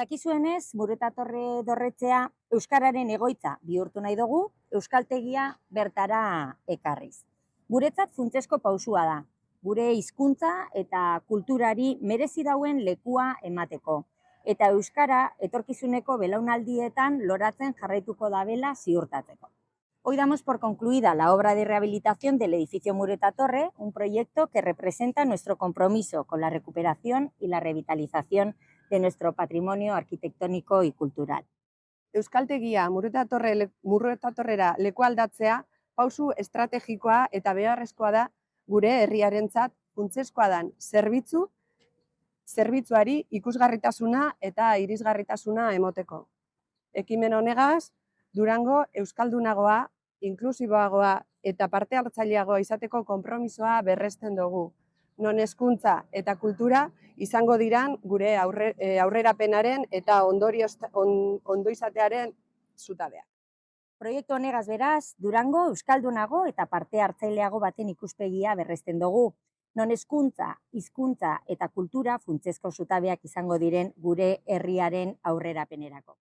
Dakizuenez, Muretatorre dorretzea euskararen egoitza bihurtu nahi dugu, euskaltegia bertara ekarriz. Guretzat funtsezko pausua da, gure hizkuntza eta kulturari merezi dauen lekua emateko, eta euskara etorkizuneko belaunaldietan loratzen jarraituko dabela ziurtatzeko. Hoy damos por concluida la obra de rehabilitación del edificio Muretatorre, un proyecto que representa nuestro compromiso con la recuperación y la revitalización de nuestro patrimonio arquitectónico y cultural. Euskaltegia Muretatorrera leku aldatzea pausu estrategikoa eta beharrezkoa da gure herriarentzat funtsezkoa den zerbitzuari ikusgarritasuna eta irisgarritasuna emoteko. Ekimen honegaz, Durango euskaldunagoa, inklusiboagoa eta parte hartzaileagoa izateko konpromisoa berresten dugu. Non hezkuntza eta kultura izango diran gure aurrerapenaren eta ondo izatearen zutabeak. Proiektu honegaz beraz, Durango euskaldunago eta parte hartzaileago baten ikuspegia berresten dugu. Non hezkuntza, hizkuntza eta kultura funtsezko zutabeak izango diren gure herriaren aurrerapenerako.